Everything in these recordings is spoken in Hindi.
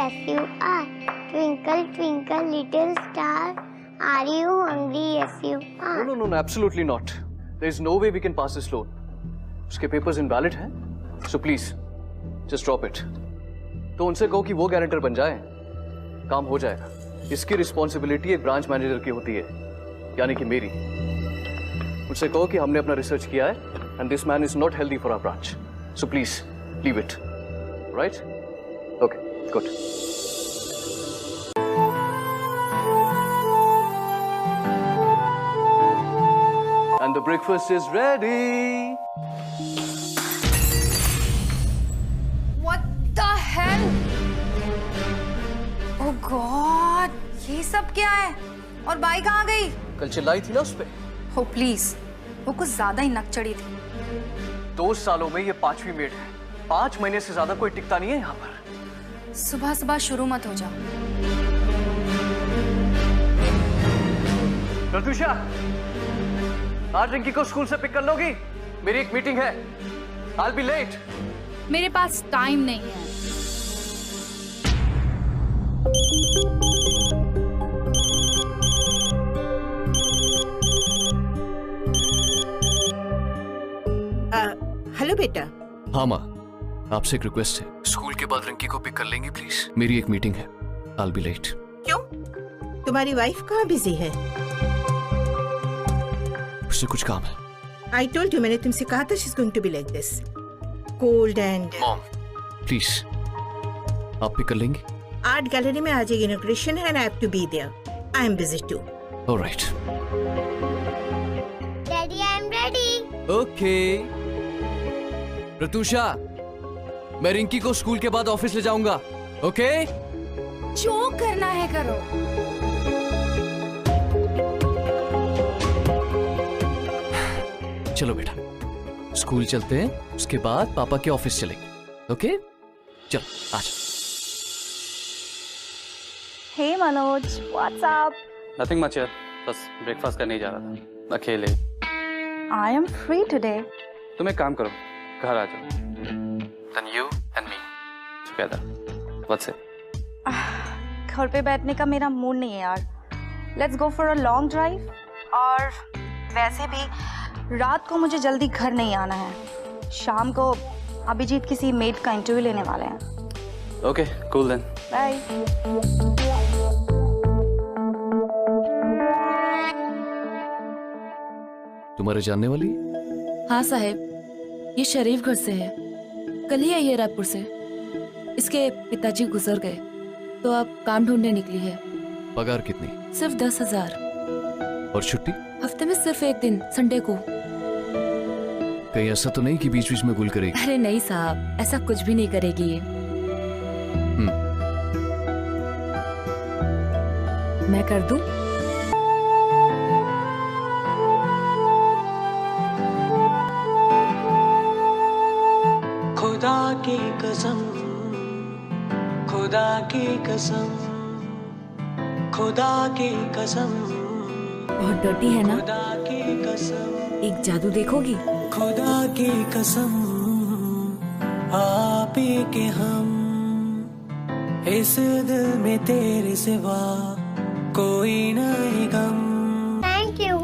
yes you are. Twinkle, twinkle, little star. Are you hungry? Yes you are. No, absolutely not. There is no way we can pass this loan. उसके papers invalid हैं, so please, just drop it. तो उनसे कहो कि वो गारंटर बन जाए, काम हो जाएगा. इसकी रिस्पॉन्सिबिलिटी एक ब्रांच मैनेजर की होती है, यानी कि मेरी. उनसे कहो कि हमने अपना रिसर्च किया है, and this man is not healthy for our branch. So please, leave it. Right? Okay, good. And the breakfast is ready. What the hell? Oh God, ये सब क्या है? और बाई कहाँ गई? कल चिल्लाई थी ना उस पे. Oh please, वो कुछ ज्यादा ही नक चढ़ी थी. 2 सालों में ये 5वीं मेड है. 5 महीने से ज्यादा कोई टिकता नहीं है यहाँ पर. सुबह सुबह शुरू मत हो जाओ. प्रत्युषा, आज रिंकी को स्कूल से पिक कर लोगी? मेरी एक मीटिंग है. I'll be late. मेरे पास टाइम नहीं है. हेलो बेटा. हाँ माँ, आपसे एक रिक्वेस्ट है. स्कूल के बाद रिंकी को पिक कर लेंगे प्लीज? मेरी एक मीटिंग है. I'll be late. क्यों? तुम्हारी वाइफ कहाँ बिजी है? उससे कुछ काम है. I told you, मैंने तुमसे कहा था she's going to be like this. Cold and. Mom, please, आप पिक कर लेंगे? आर्ट गैलरी में आज एक इनॉग्रेशन है and I have to be there. I am busy too. All right. Daddy, I am ready. Okay. Pratyusha, मैं रिंकी को स्कूल के बाद ऑफिस ले जाऊंगा. ओके? जो करना है करो. चलो बेटा, स्कूल चलते हैं, उसके बाद पापा के ऑफिस चलेंगे. ओके? चलो, आजा. Hey Manoj, what's up? Nothing much यार, बस ब्रेकफास्ट करने ही जा रहा था, अकेले. I am free today. तुम एक काम करो, घर आ जाओ. Then you and me together. What's it? घर पे बैठने का मेरा मूड नहीं है यार. Let's go for a long drive. और वैसे भी रात को मुझे जल्दी घर नहीं आना है. शाम को अभिजीत किसी मेड का इंटरव्यू लेने वाले हैं. Okay, cool then. Bye. तुम्हारे जानने वाली? हाँ साहब, ये शरीफ घर से है. कल ही आई है रायपुर से. इसके पिताजी गुजर गए तो अब काम ढूंढने निकली है. पगार कितनी? सिर्फ 10,000. और छुट्टी? हफ्ते में सिर्फ एक दिन, संडे को. कहीं ऐसा तो नहीं कि बीच बीच में गुल करेगी? अरे नहीं साहब, ऐसा कुछ भी नहीं करेगी ये. मैं कर दूं? खुदा की कसम, खुदा की कसम, खुदा की कसम, बहुत डर्टी है ना? खुदा की कसम, एक जादू देखोगी? खुदा की कसम, आप ही के हम, इस दिल में तेरे सिवा कोई नहीं गम. Thank you.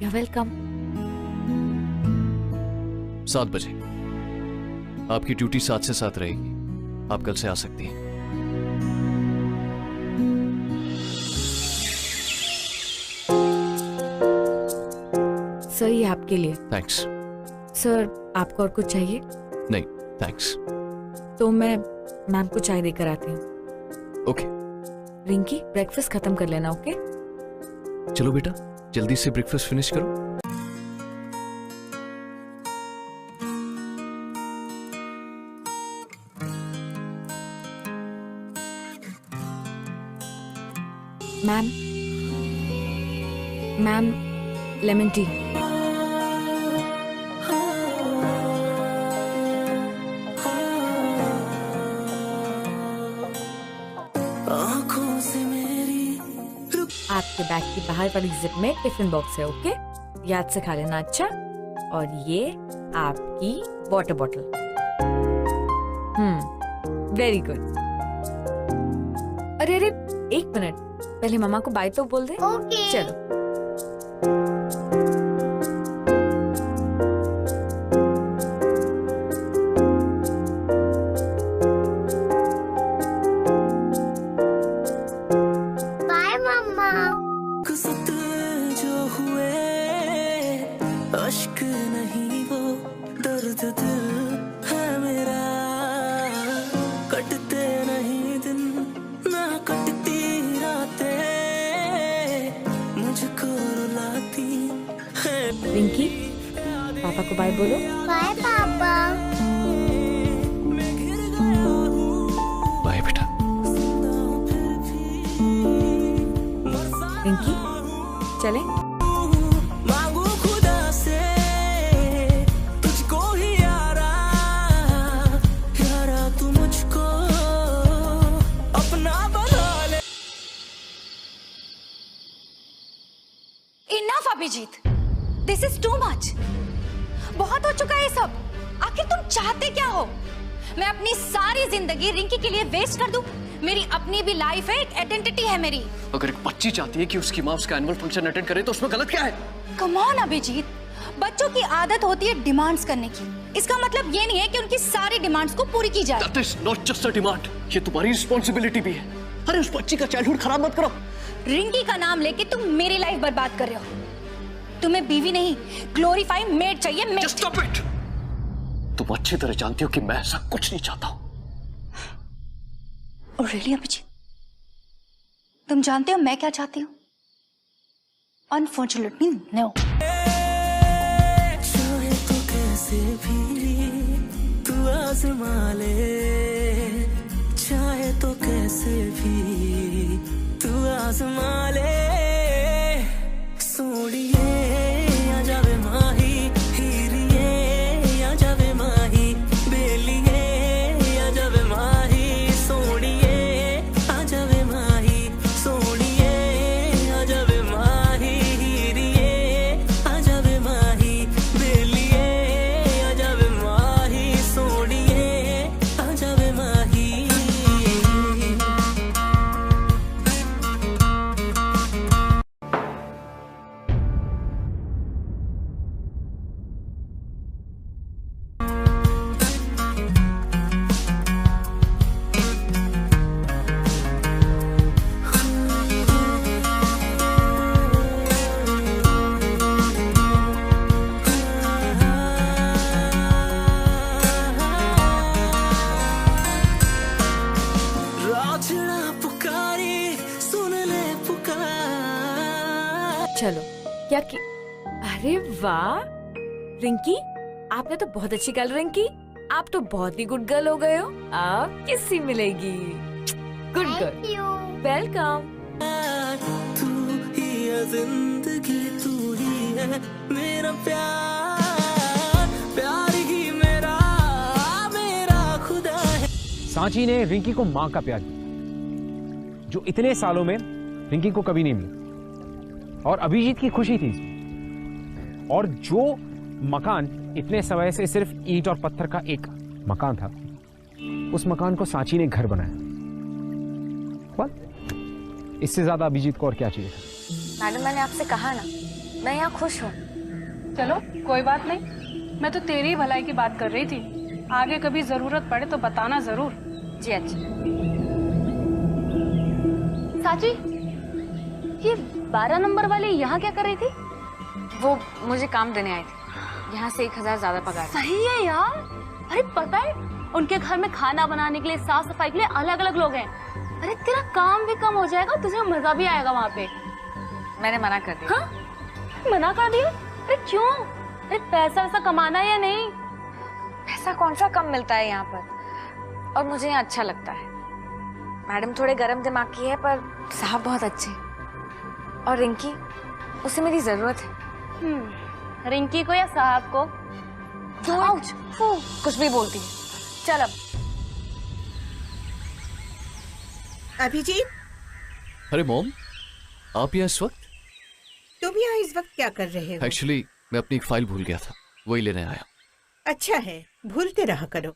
You're welcome. 7 बजे. आपकी ड्यूटी 7 से 7 रहेगी. आप कल से आ सकती हैं. सर ये आपके लिए. थैंक्स. सर आपको और कुछ चाहिए? नहीं, थैंक्स. तो मैं मैम को चाय देकर आती हूँ. ओके. रिंकी, ब्रेकफास्ट खत्म कर लेना. ओके? चलो बेटा, जल्दी से ब्रेकफास्ट फिनिश करो. Ma'am, lemon tea. आपके बैग की बाहर वाली जिप में टिफिन बॉक्स है. ओके? याद से खा लेना. अच्छा? और ये आपकी वाटर बॉटल. Very good. अरे अरे एक मिनट, पहले मम्मा को बाय तो बोल दे। ओके। चलो। बाय मम्मा। कुसत जो हुए अश्क नहीं वो दर्द दिल है मेरा, कटते नहीं दिन ना कटती रातें, मुझको रुलाती है। रिंकी, पापा को बाय बोलो। बाय पापा। बाय बेटा। रिंकी चले। मांगू खुदा से तुझको ही यारा, यारा तू मुझको अपना बना ले। Enough Abhijit, this is too much. बहुत हो चुका है ये सब। आखिर तुम चाहते क्या हो? मैं अपनी सारी जिंदगी रिंकी के लिए वेस्ट कर दूं? मेरी अपनी भी लाइफ है, एक आइडेंटिटी है मेरी। अगर एक बच्ची चाहती है कि उसकी माँ उसका एनुअल फंक्शन अटेंड करे तो उसमें गलत क्या है? कम ऑन अभिजीत, बच्चों की आदत होती है डिमांड्स करने की। इसका मतलब ये नहीं है कि उनकी सारी डिमांड्स को पूरी की जाए। That is not just a demand, ये तुम्हारी रिस्पॉन्सिबिलिटी भी है। अरे उस बच्ची का चाइल्डहुड खराब मत करो। रिंकी का नाम लेके तुम मेरी लाइफ बर्बाद कर रहे हो। तुम्हें बीवी नहीं, ग्लोरीफाइंग मेड चाहिए। मेड। Just stop it! तुम अच्छी तरह जानती हो कि मैं ऐसा कुछ नहीं चाहता हूँ। और रियली अभिजीत, तुम जानते हो मैं क्या चाहती हूँ? Unfortunately no. चाहे तो कैसे भी तू आजमा ले, चाहे तो कैसे भी तू आजमा ले। सोड़िए आ जावे माही, हीरिए आ जावे माही, बेलिए आ जावे माही, सोड़िए आ जावे माही, सोड़िए आ जावे माही, हीरिए आ जावे माही, बेलिए आ जावे माही, सोड़िए आ जावे माही। राजना पुकारी सुन ले पुकार। चलो क्या कि अरे वाह रिंकी, आपने तो बहुत अच्छी गर्ल। रिंकी आप तो बहुत ही गुड गर्ल हो गए हो। आप किससे मिलेगी? Good thank girl. You. Welcome. तू ही है जिंदगी, तू ही है मेरा प्यार, प्यार ही मेरा मेरा खुदा है। सांची ने रिंकी को मां का प्यार दिया जो इतने सालों में रिंकी को कभी नहीं मिला, और अभिजीत की खुशी थी इसमें। और जो मकान इतने समय से सिर्फ ईंट और पत्थर का एक मकान था, उस मकान को सांची ने घर बनाया। बस इससे ज्यादा अभिजीत को और क्या चाहिए था? मैडम, मैंने आपसे कहा ना, मैं यहाँ खुश हूँ। चलो कोई बात नहीं, मैं तो तेरी ही भलाई की बात कर रही थी। आगे कभी जरूरत पड़े तो बताना जरूर। जी अच्छा। साची, ये 12 नंबर वाली यहाँ क्या कर रही थी? वो मुझे काम देने आई थी। यहाँ से 1000 ज्यादा पगार। सही है यार। अरे पता है, उनके घर में खाना बनाने के लिए, साफ सफाई के लिए अलग अलग लोग हैं। अरे तेरा काम भी कम हो जाएगा, तुझे मजा भी आएगा वहाँ पे। मैंने मना कर दिया। हाँ? मना कर दिया? अरे क्यों? अरे पैसा वैसा कमाना है या नहीं? पैसा कौन सा कम मिलता है यहाँ पर, और मुझे यहाँ अच्छा लगता है। मैडम थोड़े गरम दिमाग की है, पर साहब बहुत अच्छे। और रिंकी, उसे मेरी जरूरत है। रिंकी को या साहब को? कुछ भी बोलती है। चल अब। अभिजीत, अरे मॉम, आप यहाँ इस वक्त? तुम यहाँ इस वक्त क्या कर रहे हो? एक्चुअली मैं अपनी एक फाइल भूल गया था, वही लेने आया। अच्छा है, भूलते रहा करो।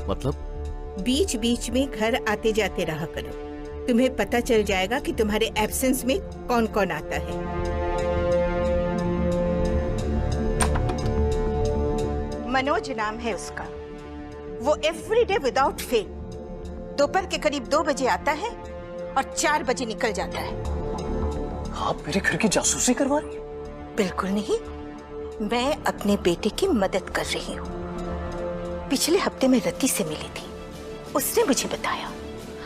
मतलब? बीच बीच में घर आते जाते रहा करो। तुम्हें पता चल जाएगा कि तुम्हारे एब्सेंस में कौन कौन आता है। मनोज नाम है उसका। वो एवरीडे विदाउट फेल दोपहर के करीब 2 बजे आता है और 4 बजे निकल जाता है। आप मेरे घर की जासूसी करवा रही हैं? बिल्कुल नहीं, मैं अपने बेटे की मदद कर रही हूँ। पिछले हफ्ते में रति से मिली थी, उसने मुझे बताया।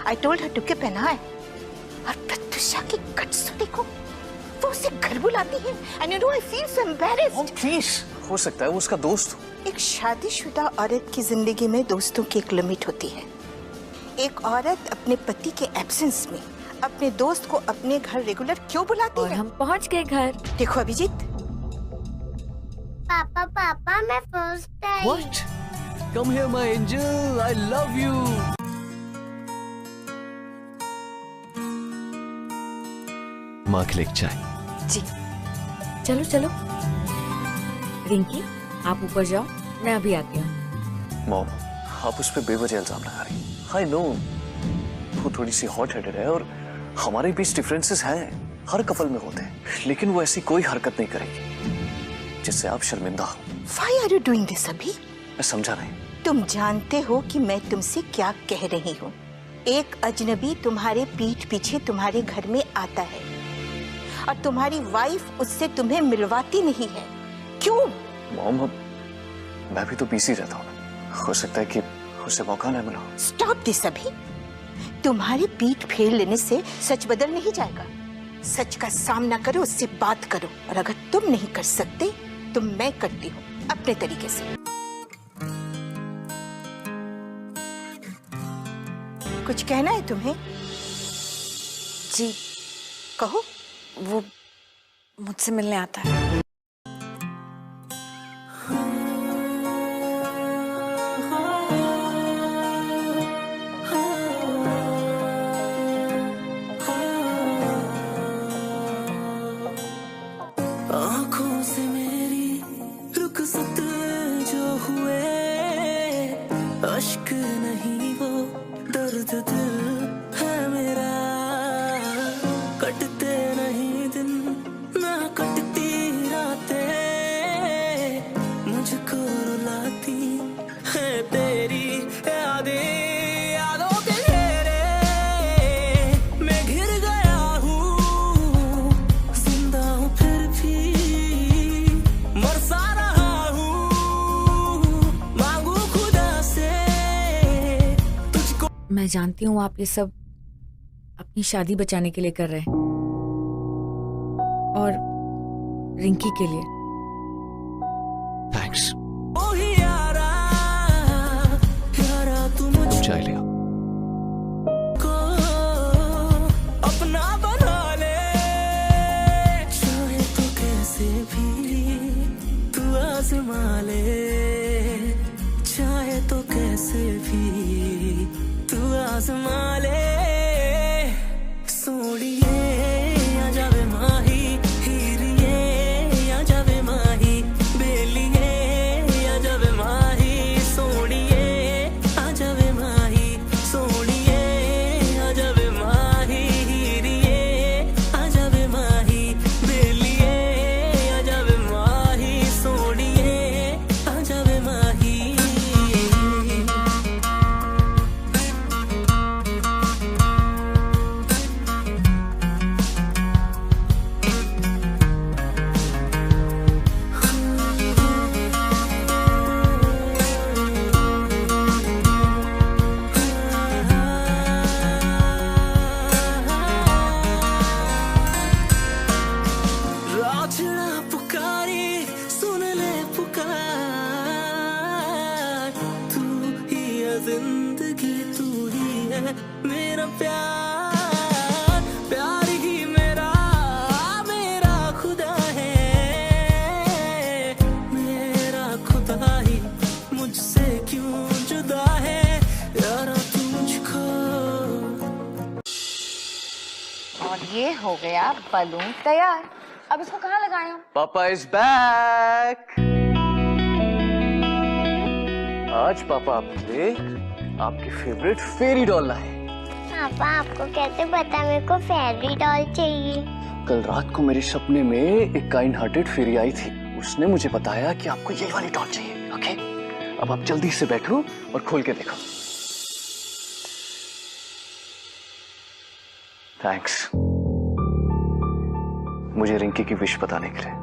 I told her to keep an eye. और प्रत्युषा की गट्स देखो, वो उसे घर बुलाती है। And you know I feel so embarrassed. Please, हो सकता है वो उसका दोस्त हो। एक शादीशुदा औरत की जिंदगी में दोस्तों की एक लिमिट होती है। एक औरत अपने पति के एब्सेंस में अपने दोस्त को अपने घर रेगुलर क्यों बुलाती है? हम पहुंच गए घर। देखो अभिजीत। पापा पापा मैं first I. What? Come here, my angel. I love you. माँ के लिए चाय। जी चलो चलो। रिंकी आप ऊपर जाओ, मैं अभी आती हूँ। मॉम, आप उस पर बेवजह इल्जाम लगा रही हैं। I know, वो थोड़ी सी हॉट हेडेड है और हमारे बीच डिफरेंसेस हैं, हर कपल में होते हैं, लेकिन वो ऐसी कोई हरकत नहीं करेगी जिससे आप शर्मिंदा हो। Why are you doing this अभी? मैं समझा नहीं। तुम जानते हो कि मैं तुमसे क्या कह रही हूँ। एक अजनबी तुम्हारे पीठ पीछे तुम्हारे घर में आता है और तुम्हारी वाइफ उससे तुम्हें मिलवाती नहीं है। क्यों? मॉम, मैं भी तो बिजी रहता हूँ, हो सकता है कि उसे मौका न मिला। स्टॉप दिस अभी। तुम्हारी पीठ फेर लेने से सच बदल नहीं जाएगा। सच का सामना करो, उससे बात करो, और अगर तुम नहीं कर सकते तो मैं करती हूँ अपने तरीके से। कुछ कहना है तुम्हें? जी कहो। वो मुझसे मिलने आता है। आँखों से मेरी रुखसत जो हुए, अश्क नहीं वो दर्द दिल है मेरा। कटते नहीं दिन ना कटती रातें, मुझको रुलाती है तेरी यादें। यादों के घेरे मैं घिर गया हूँ, जिंदा हूँ फिर भी मर सा रहा हूँ। मांगू खुदा से तुझको। मैं जानती हूँ आप ये सब अपनी शादी बचाने के लिए कर रहे हैं और रिंकी के लिए। थैंक्स। ओ यारा, यारा तुम चाय लिया। को अपना बना ले, चाहे तो कैसे भी तू आजमा ले, चाहे तो कैसे भी तू आजमा ले। सोड़िए आ जावे माही, हीरिए आ जावे माही, बेलिए आ जावे माही, सोड़िए आ जावे माही, सोड़िए आ जावे माही, हीरिए आ जावे माही, बेलिए आ जावे माही, सोड़िए आ जावे माही। राजड़ा पुकारी सुन ले पुकार, तू ही है जिंदगी, तू ही है मेरा प्यार। प्यार ही मेरा मेरा खुदा है, मेरा खुदा ही मुझसे क्यों जुदा है यारा तुझको। और ये हो गया बलून तैयार। अब इसको कहाँ लगाए हो? पापा इज बैक। आज पापा आपके लिए आपकी फेवरेट फेरी डॉल लाए। पापा आपको कैसे पता मेरे को फेयरी डॉल चाहिए? कल रात को मेरे सपने में एक काइंड हार्टेड फेरी आई थी। उसने मुझे बताया कि आपको यही वाली डॉल चाहिए। ओके, अब आप जल्दी से बैठो और खोल के देखो। थैंक्स मुझे रिंकी की विश बताने के लिए।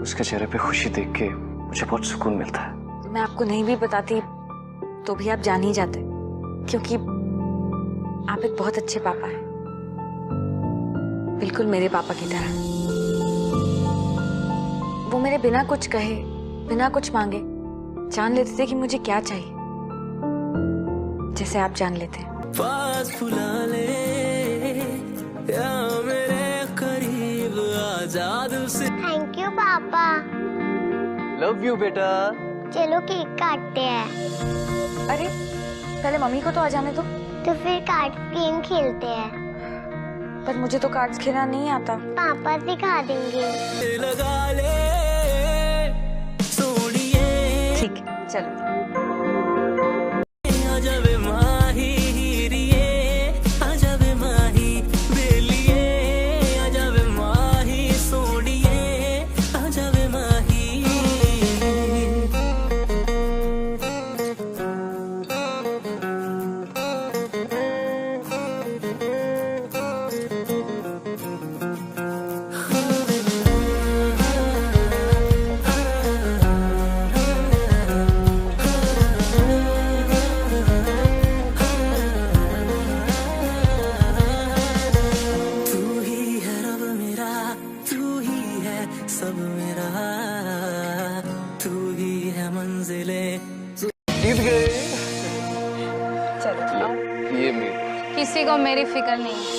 उसके चेहरे पे खुशी देख के मुझे बहुत सुकून मिलता है। मैं आपको नहीं भी बताती तो भी आप जान ही जाते, क्योंकि आप एक बहुत अच्छे पापा हैं, बिल्कुल मेरे पापा की तरह। वो मेरे बिना कुछ कहे, बिना कुछ मांगे जान लेते थे कि मुझे क्या चाहिए, जैसे आप जान लेते हैं। पास बुला ले या मेरे करीब आजाद से। थैंक यू पापा। लव यू बेटा। चलो केक काटते हैं। अरे पहले मम्मी को तो आ जाने दो। तो फिर कार्ड गेम खेलते हैं। पर मुझे तो कार्ड्स खेलना नहीं आता। पापा सिखा देंगे। लगा ले सोनिए। ठीक है चलो। आजावे माही हीरिए, आजावे माही बेलिए, आजावे माही सोनिए, आजावे माही। तू ही है रब मेरा, तू ही है सब मेरा, तू ही है मंजिले। जीत गए। चलो ये मेरी। किसी को मेरी फिक्र नहीं है।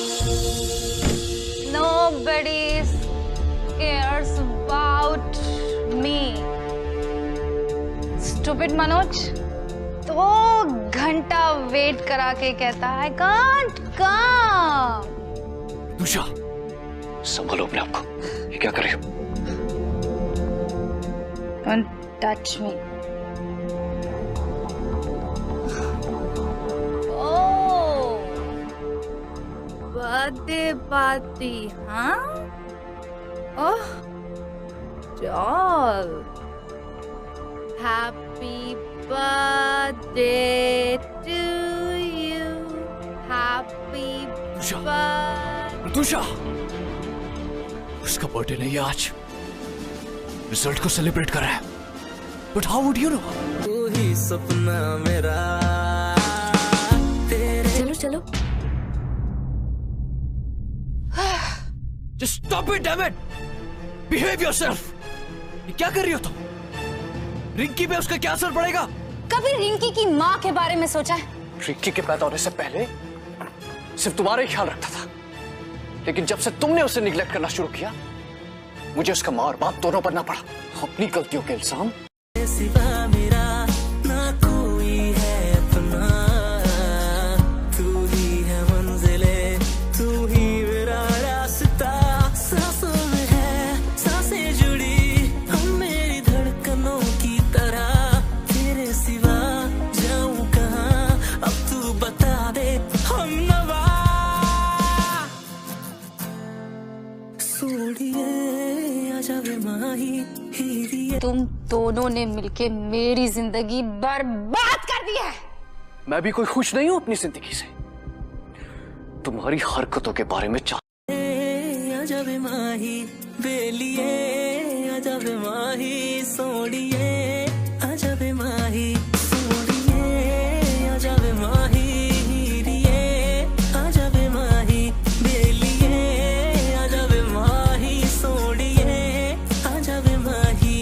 Nobody cares about me. Stupid Manoj 2 घंटा वेट करा के कहता है I can't come. तुषा संभालो अपने आप को। ये क्या कर रही हो? Don't touch me. Oh, birthday party, huh? Oh, doll. Happy birthday to you. Happy birthday. Tussah उसका बर्थडे नहीं है आज, रिजल्ट को सेलिब्रेट कर रहा है। But how would you know? तू ही सपना मेरा तेरे। चलो चलो। Just stop it, damn it! Behave yourself. ये क्या कर रही हो तुम? रिंकी पे उसका क्या असर पड़ेगा? कभी रिंकी की माँ के बारे में सोचा है? रिंकी के पैदा होने से पहले सिर्फ तुम्हारा ही ख्याल रखता था, लेकिन जब से तुमने उसे निग्लेक्ट करना शुरू किया, मुझे उसका माँ और बाप दोनों बनना पड़ा। अपनी गलतियों के इल्जाम सिवा मेरा ना कोई है अपना, तू ही है मंजिले, तू ही मेरा रास्ता। सांसों में है सांसें जुड़ी, हम मेरी धड़कनों की तरह, तेरे सिवा जाऊं कहाँ, अब तू बता दे हम नवा। सोड़िए आजावे माही हीरिए। तुम दोनों ने मिलके मेरी जिंदगी बर्बाद कर दी है। मैं भी कोई खुश नहीं हूं अपनी जिंदगी से। तुम्हारी हरकतों के बारे में आजावे माही बेलिए, आजावे माही सोड़िए, आजावे माही सोड़िए, आजावे माही हीरिए, आजावे माही बेलिए, आजावे माही सोड़िए, आजावे माही।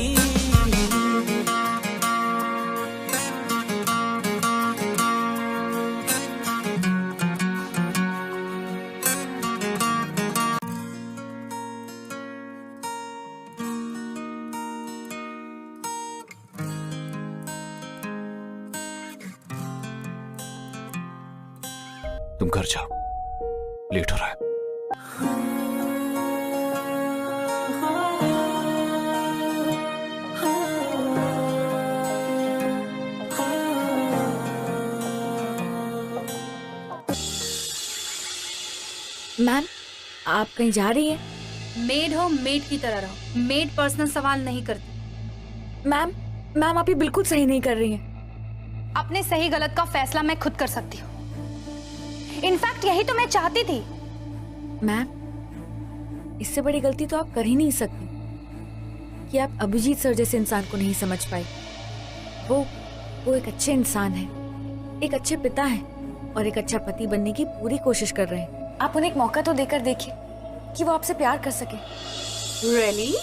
तुम घर जाओ, लेट हो रहा है। मैम आप कहीं जा रही हैं? मेड हो मेड की तरह रहो, मेड पर्सनल सवाल नहीं करती। मैम आप ये बिल्कुल सही नहीं कर रही हैं। अपने सही गलत का फैसला मैं खुद कर सकती हूँ। इनफैक्ट यही तो मैं चाहती थी। मैम इससे बड़ी गलती तो आप कर ही नहीं सकती कि आप अभिजीत सर जैसे इंसान को नहीं समझ पाए। वो एक अच्छे इंसान है, एक अच्छे पिता है और एक अच्छा पति बनने की पूरी कोशिश कर रहे हैं। आप उन्हें एक मौका तो देकर देखिए कि वो आपसे प्यार कर सके। Really?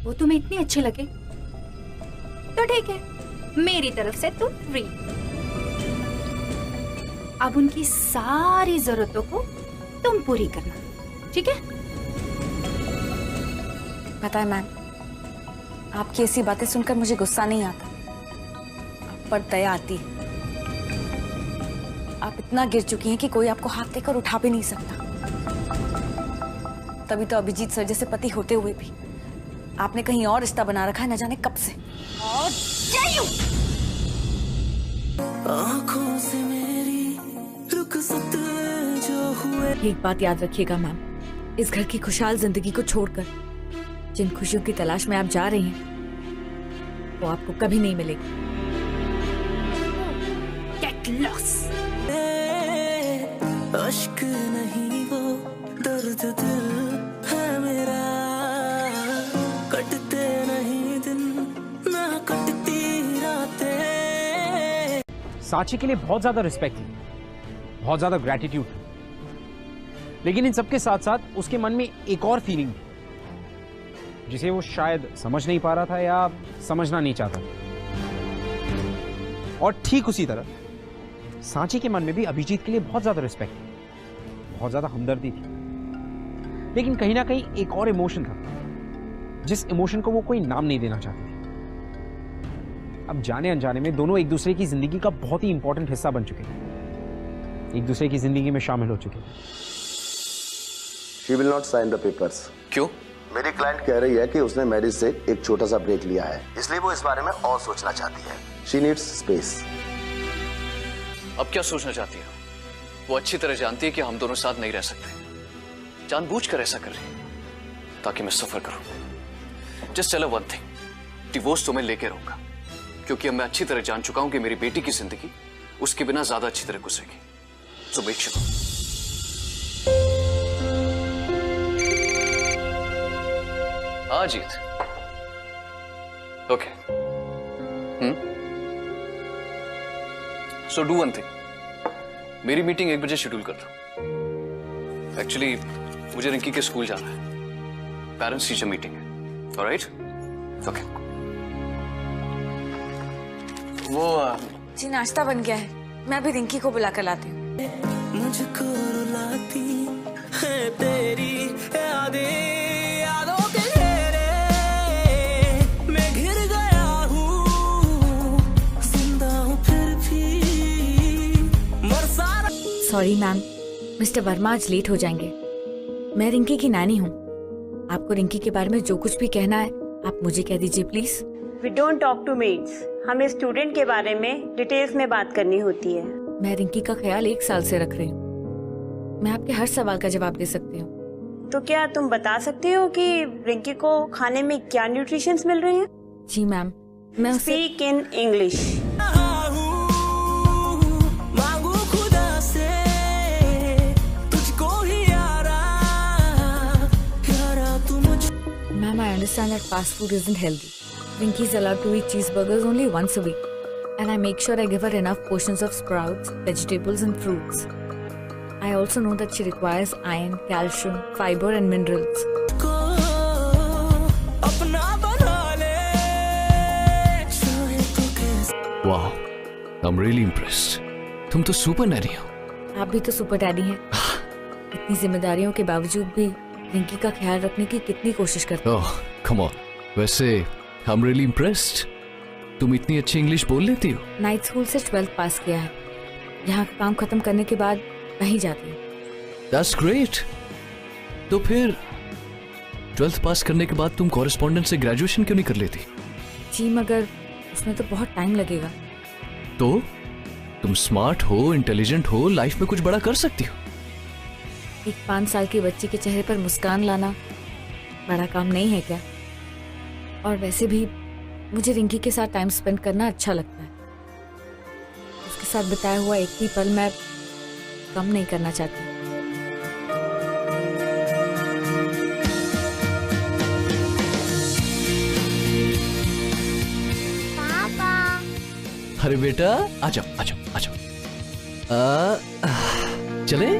वो तुम्हें इतनी अच्छी लगे तो ठीक है, मेरी तरफ से तुम फ्री। अब उनकी सारी जरूरतों को तुम पूरी करना, ठीक है? पता है मैम, आपकी ऐसी बातें सुनकर मुझे गुस्सा नहीं आता, पर दया आती है। आप इतना गिर चुकी हैं कि कोई आपको हाथ देकर उठा भी नहीं सकता। तभी तो अभिजीत सर जैसे पति होते हुए भी आपने कहीं और रिश्ता बना रखा है, न जाने कब से। आँखों से मेरी रुखसत जो हुए। एक बात याद रखिएगा मैम, इस घर की खुशहाल जिंदगी को छोड़कर जिन खुशियों की तलाश में आप जा रही हैं वो आपको कभी नहीं मिलेगी। Get lost. अश्क नहीं वो दर्द दिल है मेरा, कटते नहीं दिन ना कटती रातें। सांची के लिए बहुत ज्यादा रिस्पेक्ट थी, बहुत ज्यादा ग्रैटिट्यूड थी, लेकिन इन सबके साथ साथ उसके मन में एक और फीलिंग थी जिसे वो शायद समझ नहीं पा रहा था या समझना नहीं चाहता। और ठीक उसी तरह सांची के मन में भी अभिजीत के लिए बहुत ज्यादा रिस्पेक्ट थी, बहुत ज्यादा हमदर्दी थी, लेकिन कहीं ना कहीं एक और इमोशन था जिस इमोशन को वो कोई नाम नहीं देना चाहती थी। अब जाने अनजाने में दोनों एक दूसरे की जिंदगी का बहुत ही इंपॉर्टेंट हिस्सा बन चुके थे, एक दूसरे की जिंदगी में शामिल हो चुके थे। She will not sign the papers. क्यों? मेरी क्लाइंट कह रही है कि उसने मैरिज से एक छोटा सा ब्रेक लिया है, इसलिए वो इस बारे में और सोचना चाहती है। She needs space. अब क्या सोचना चाहती है? वो अच्छी तरह जानती है कि हम दोनों साथ नहीं रह सकते, जानबूझकर ऐसा कर रही है ताकि मैं सफर करूं। Just tell her one thing, divorce तो मैं लेके रहूंगा, क्योंकि अब मैं अच्छी तरह जान चुका हूं कि मेरी बेटी की जिंदगी उसके बिना ज्यादा अच्छी तरह गुजरेगी। So make sure. Jeet. Okay. So do one thing, मेरी मीटिंग 1 बजे शेड्यूल कर दो। एक्चुअली मुझे रिंकी के स्कूल जाना है, पेरेंट्स टीचर मीटिंग है। ऑलराइट? ओके। वो जी नाश्ता बन गया है, मैं अभी रिंकी को बुला कर लाती हूँ। मुझको रुलाती है तेरी यादें, यादों के घेरे मैं घिर गया हूँ, जिंदा हूँ फिर भी मर सारा। सॉरी मैम, मिस्टर वर्मा आज लेट हो जाएंगे। मैं रिंकी की नानी हूँ, आपको रिंकी के बारे में जो कुछ भी कहना है आप मुझे कह दीजिए please. We don't talk to maids. हमें स्टूडेंट के बारे में डिटेल्स में बात करनी होती है। मैं रिंकी का ख्याल 1 साल से रख रही हूँ, मैं आपके हर सवाल का जवाब दे सकती हूँ। तो क्या तुम बता सकते हो कि रिंकी को खाने में क्या न्यूट्रिशंस मिल रहे हैं? जी मैम, मैं उसे स्पीक इन इंग्लिश। मांगू खुदा से तुझको ही यारा, यारा तू मुझ। Ma'am, I understand that fast food isn't healthy. Rinki is allowed to eat cheeseburgers only once a week, and I make sure I give her enough portions of sprouts, vegetables, and fruits. I also know that she requires iron, calcium, fiber, and minerals. Wow, I'm really impressed. तुम तो सुपर नैनी हो। आप भी तो सुपर डैडी हैं। इतनी जिम्मेदारियों के बावजूद भी रिंकी का ख्याल रखने की कितनी कोशिश करते हैं। Oh, come on. वैसे I'm really impressed. तुम इतनी अच्छी इंग्लिश बोल लेती हो। नाइट स्कूल से 12th पास किया है, यहाँ का काम खत्म करने के बाद वहीं जाती हूँ। That's great. तो फिर 12th पास करने के बाद तुम कॉरेस्पॉन्डेंट से ग्रेजुएशन क्यों नहीं कर लेती? जी मगर उसमें तो बहुत टाइम लगेगा। तो तुम स्मार्ट हो, इंटेलिजेंट हो, लाइफ में कुछ बड़ा कर सकती हो। एक 5 साल की बच्ची के चेहरे पर मुस्कान लाना बड़ा काम नहीं है क्या? और वैसे भी मुझे रिंकी के साथ टाइम स्पेंड करना अच्छा लगता है। उसके साथ बिताया हुआ एक ही पल मैं कम नहीं करना चाहती। अरे बेटा आ जाओ आ जाओ आ जाओ। चले?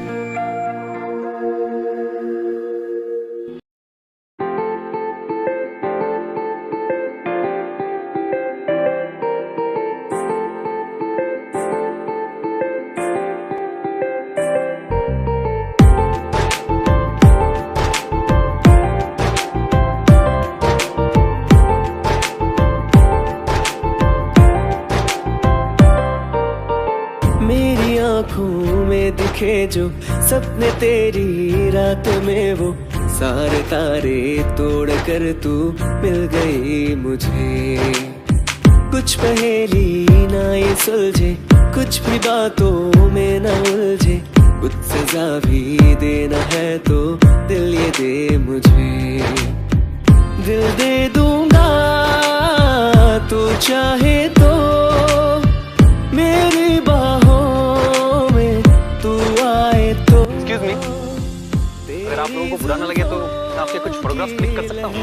मेरी आंखों में दिखे जो सपने तेरी रात में, वो सारे तारे तोड़ कर तू मिल गई मुझे। कुछ पहेली ना ये सुलझे, कुछ भी बातों में ना उलझे, कुछ सजा भी देना है तो दिल ये दे मुझे। दिल दे दूंगा तू चाहे तो, मेरी बाहों में तू आए तो। एक्सक्यूज मी, अगर आप लोगों को बुरा ना लगे तो मैं आपके कुछ फोटोग्राफ्स क्लिक कर सकता हूँ?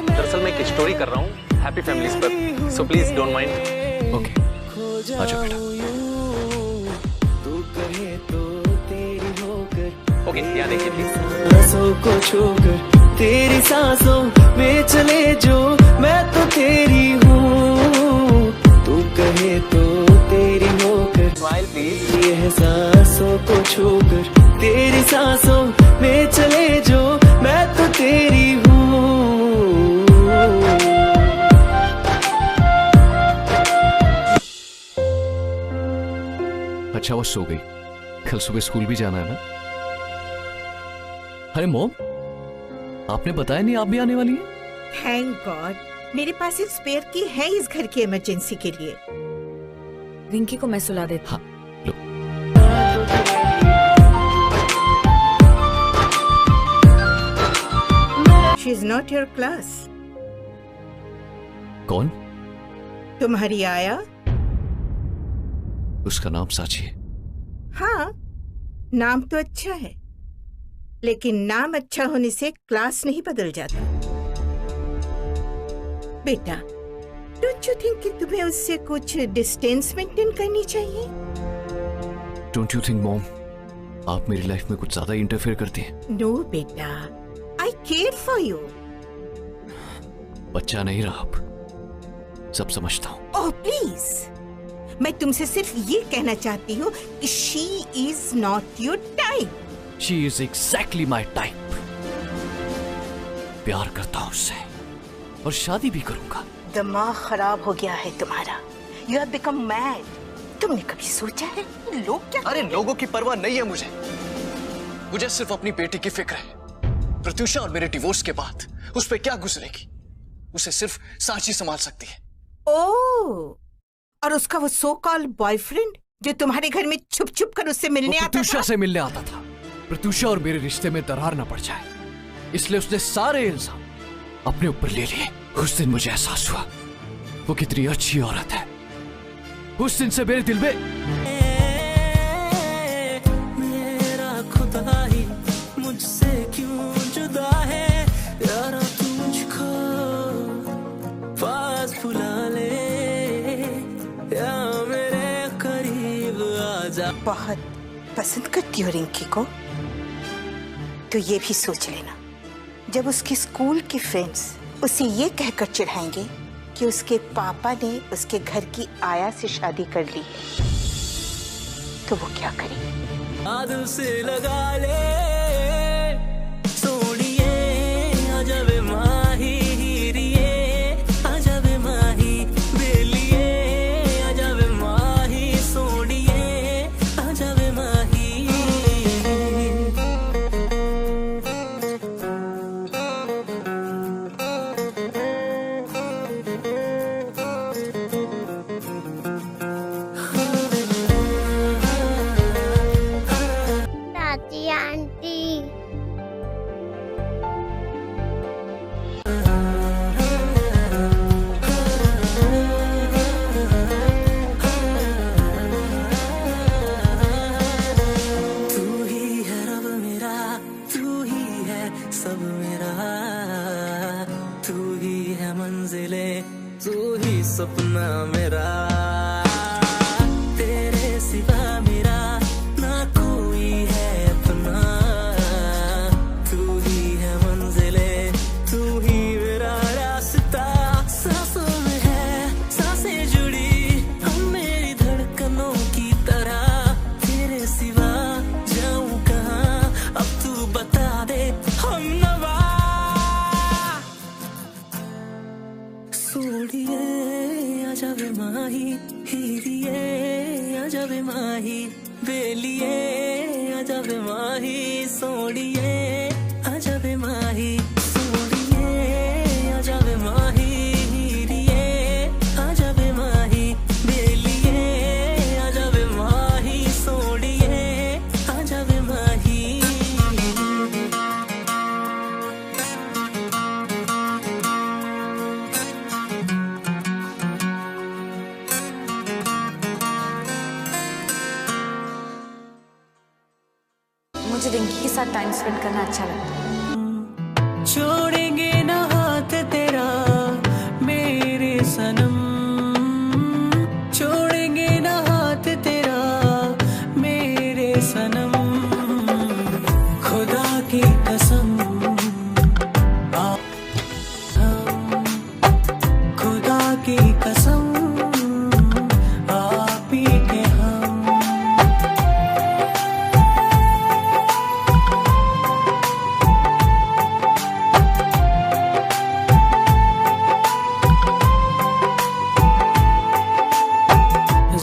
दरअसल मैं एक स्टोरी कर रहा हूँ हैप्पी फैमिलीज पर, so please don't mind. Okay आ जाओ बेटा। ओके यहाँ देखिए प्लीज। सांसों को छूकर तेरी सांसों में चले जो, मैं तो तेरी हूँ, तू कहे तो तेरी होकर। Smile please. ये है सांसों को छूकर तेरी सांसों में चले जो, मैं तो तेरी हूँ। अच्छा वो सो गई, कल सुबह स्कूल भी जाना है ना। अरे मॉम, आपने बताया नहीं आप भी आने वाली हैं? थैंक गॉड, मेरे पास एक स्पेयर की है इस घर की इमरजेंसी के लिए। रिंकी को मैं सुला देती। हाँ लो। She is not your class. कौन? तुम्हारी आया? उसका नाम साची है। हाँ, नाम तो अच्छा है, लेकिन नाम अच्छा होने से क्लास नहीं बदल जाता। बेटा, डोंट यू थिंक कि तुम्हें उससे कुछ डिस्टेंस मेंटेन करनी चाहिए? डोंट यू थिंक मॉम आप मेरी लाइफ में कुछ ज्यादा इंटरफेयर करती हैं? नो बेटा, आई केयर फॉर यू। बच्चा नहीं रहा अब, सब समझता हूँ। ओह प्लीज, मैं तुमसे सिर्फ ये कहना चाहती हूँ कि she is not your type. She is exactly my type. प्यार करता हूँ उससे और शादी भी करूंगा। दिमाग खराब हो गया है तुम्हारा। You have become mad. तुमने कभी सोचा है लोग क्या? अरे लोगों की परवाह नहीं है मुझे सिर्फ अपनी बेटी की फिक्र है। प्रत्युषा और मेरे डिवोर्स के बाद उस पे क्या गुजरेगी, उसे सिर्फ साची संभाल सकती है। ओह, और उसका वो सो कॉल्ड बॉयफ्रेंड जो तुम्हारे घर में छुप छुप कर उससे मिलने आता था? प्रत्युषा से मिलने आता था। प्रत्युषा और मेरे रिश्ते में दरार न पड़ जाए, इसलिए उसने सारे इल्जाम अपने ऊपर ले लिए। उस दिन मुझे एहसास हुआ वो कितनी अच्छी औरत है। उस दिन से मेरे दिल में मेरा खुदा ही मुझसे क्यों जुदा है, यारा तू मुझको पास बुला ले या मेरे करीब आ जा। बहुत पसंद करती हो रिंकी को तो ये भी सोच लेना, जब उसके स्कूल के फ्रेंड्स उसे ये कहकर चिढ़ाएंगे कि उसके पापा ने उसके घर की आया से शादी कर ली है, तो वो क्या करेगी? दिल से लगा ले सोनिए, आजा वे माही हीरिए, आजा वे माही बेलिए, आजा वे माही सोनिए, आजा वे माही। माही बेलिए आजा वे माही सोड़िए आजा वे माही सोड़िए आजा वे माही हीरिए आजा वे माही बेलिए आजा वे माही सोड़िए आजा वे माही। मुझे रिंकी के साथ टाइम स्पेंड करना अच्छा लगता है। छोड़ेंगे ना हाथ तेरा मेरे सनम, छोड़ेंगे ना हाथ तेरा मेरे सनम, खुदा की कसम खुदा की कसम आप ही के हम।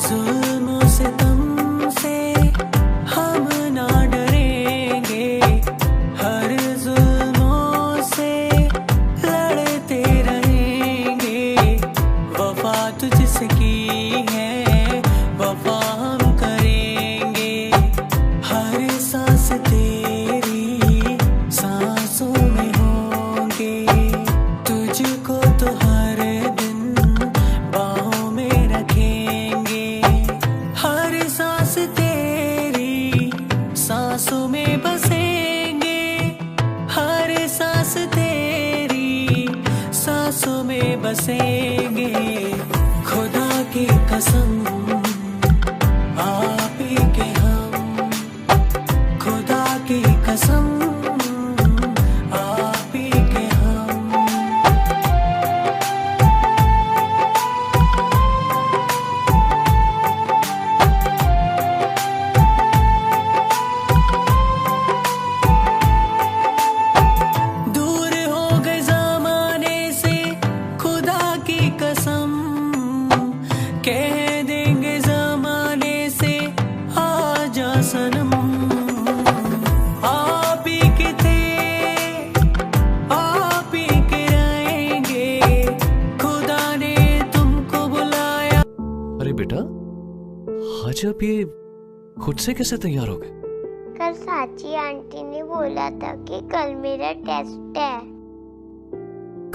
जुल्मों से तुमसे हम ना डरेंगे, हर जुल्मों से लड़ते रहेंगे, वफा तुझसे की है वफा हम करेंगे, हर सांस तेरी सांसों में होंगे, तुझको तो हर दिन बाहों में रखेंगे, हर सांस तेरी सांसों में बसेंगे, हर सांस तेरी सांसों में बसेंगे, खुदा की कसम आप ही के हम, खुदा की कसम आप ही के हम। दूर हो गए जमाने से खुदा की कसम, कह देंगे जमाने से आजा सनम, आप ही के थे आप ही के रहेंगे, खुदा ने तुमको बुलाया। अरे बेटा, आज आप ये खुद से कैसे तैयार हो गए? कल साची आंटी ने बोला था कि कल मेरा टेस्ट है।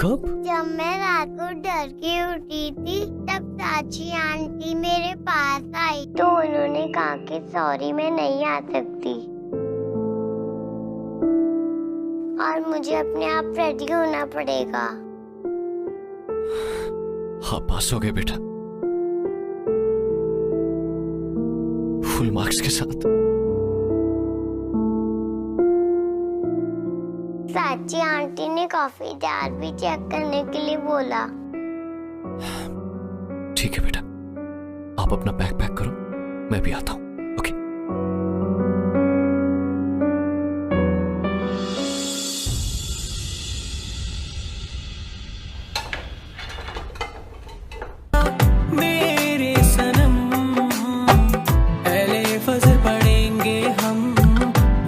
कब? जब मैं रात को डर के उठी थी तब साची आंटी मेरे पास आई तो उन्होंने कहा कि सॉरी मैं नहीं आ सकती और मुझे अपने आप रेडी होना पड़ेगा। हाँ, पास हो गए बेटा, फुल मार्क्स के साथ। साची आंटी ने कॉफी जार भी चेक करने के लिए बोला। ठीक है बेटा, आप अपना बैग पैक करो, मैं भी आता हूँ। ओके। मेरे सनम पहले फजर पड़ेंगे हम,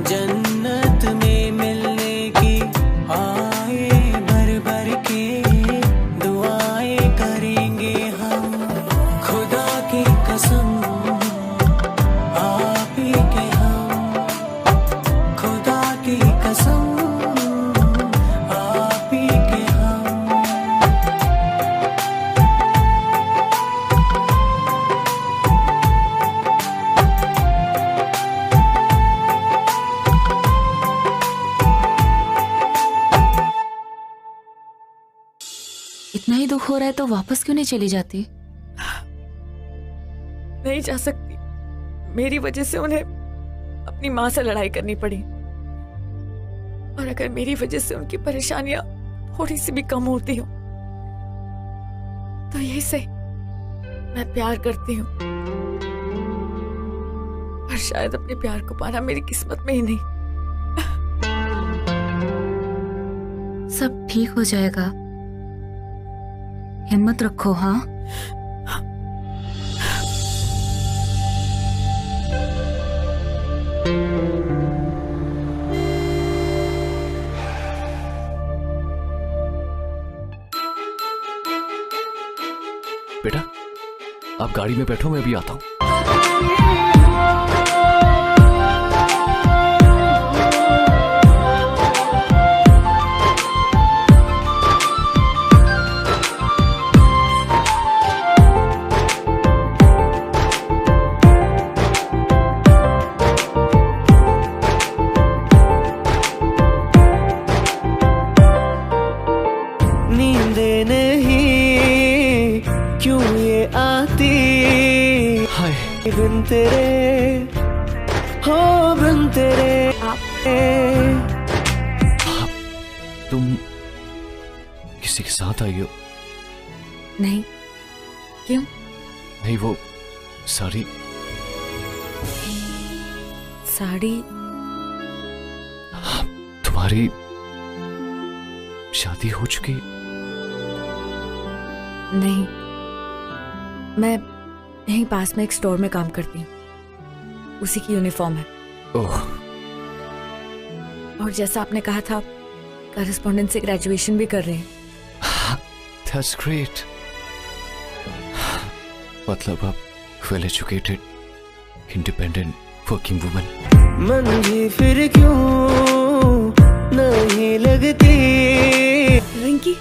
जन्नत में मिलने की आए भर भर के दुआएं करेंगे हम, खुदा की कसम आप ही के हम, खुदा की कसम आप ही के हम। इतना ही दुख हो रहा है तो वापस क्यों नहीं चली जाती? नहीं जा सकती, मेरी वजह से उन्हें अपनी माँ से लड़ाई करनी पड़ी, और अगर मेरी वजह से उनकी परेशानियां थोड़ी सी भी कम होती हो तो यही सही, मैं प्यार करती हूँ, पर शायद अपने प्यार को पाना मेरी किस्मत में ही नहीं। सब ठीक हो जाएगा, हिम्मत रखो। हाँ, आप गाड़ी में बैठो, मैं अभी आता हूँ। नींदे नहीं क्यों ये आती, हाय बिन तेरे हो बिन तेरे। तुम किसी के साथ आई हो? नहीं, क्यों? नहीं, वो साड़ी साड़ी तुम्हारी शादी हो चुकी? नहीं, मैं यहीं पास में एक स्टोर में काम करती हूँ, उसी की यूनिफॉर्म है। ओह। और जैसा आपने कहा था, कॉरेस्पॉन्डेंस से ग्रेजुएशन भी कर रहे हैं। That's great. मतलब आप well educated, independent working woman. मन भी फिर क्यों नहीं लगती। रिंकी,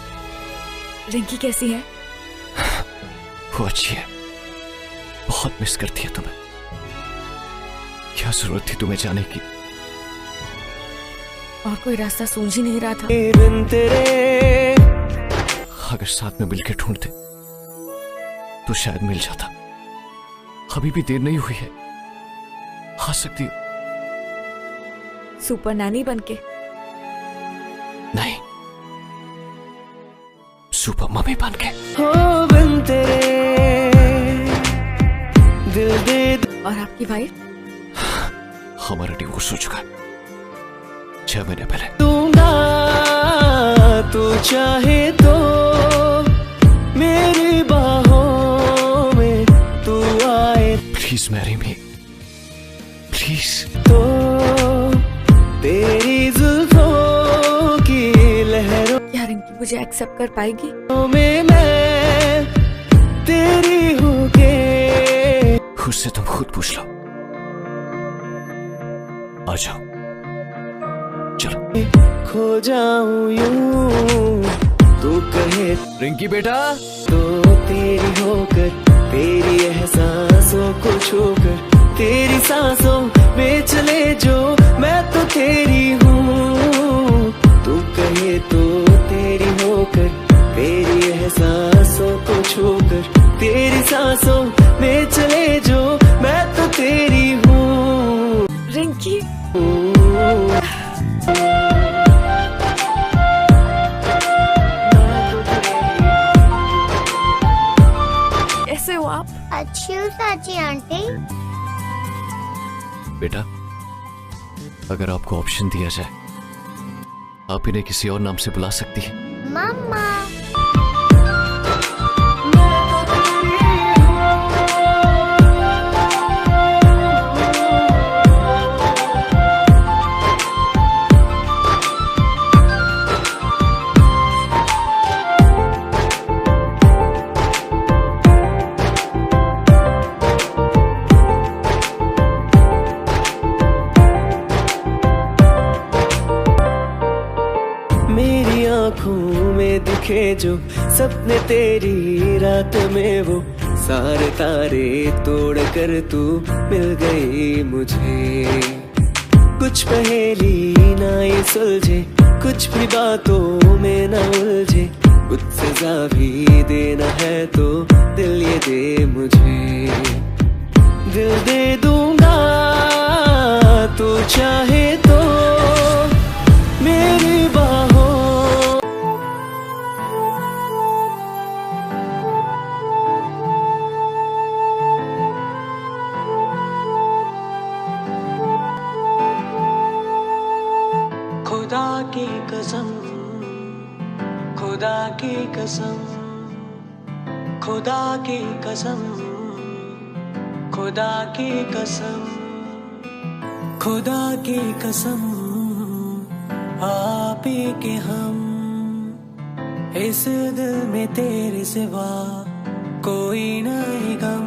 रिंकी कैसी है? वो अच्छी है, बहुत मिस करती है तुम्हें। क्या जरूरत थी तुम्हें जाने की? और कोई रास्ता सूझ ही नहीं रहा था। बिन तेरे अगर साथ में मिलकर ढूंढते तो शायद मिल जाता। अभी भी देर नहीं हुई है, आ सकती हो। सुपर नैनी बनके? नहीं, सुपर मम्मी बनके। हो बिन तेरे दिल दे। और आपकी वाइफ? हमारा डिवोर्स हो चुका है 6 महीने पहले। दूंगा तू चाहे तो मेरी बाहों में तू आए। Please marry me, please. तो तेरी जुल्फों की लहरों क्या रिंकी मुझे एक्सेप्ट कर पाएगी? में मैं तेरी होके। उससे तुम खुद पूछ लो। आ जाओ, चलो। खो जाऊं यूं तू कहे रिंकी बेटा, तो तेरी होकर, तेरी एहसासों को छूकर, तेरी सांसों में चले जो मैं तो तेरी हूँ। तू कहे तो तेरी होकर, तेरी एहसासों को छूकर, तेरी सांसों में चले जो मैं तो तेरी हूँ। रिंकी कैसे हो आप? अच्छी हूँ चाची आंटी। बेटा, अगर आपको ऑप्शन दिया जाए, आप इन्हें किसी और नाम से बुला सकती हैं। मम्मा। मेरी आँखों में दिखे जो सपने तेरी रात में, वो सारे तारे तोड़ कर तू मिल गई मुझे। कुछ पहेली ना ये सुलझे, कुछ भी बातों में ना उलझे, कुछ सजा भी देना है तो दिल ये दे मुझे। दिल दे दूंगा तू चाहे तो मेरी बाहों। खुदा की कसम, खुदा की कसम, खुदा की कसम, खुदा की कसम, खुदा की कसम, आप ही के हम। इस दिल में तेरे सिवा कोई नहीं गम।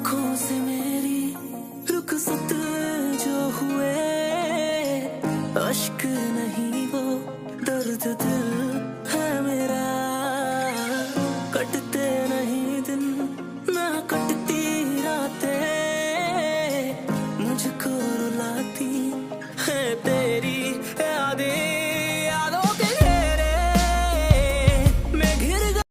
आंखों से मेरी रुखसत जो हुए, अश्क नहीं वो दर्द दिल है मेरा। कटते नहीं दिन ना कटती रातें, मुझको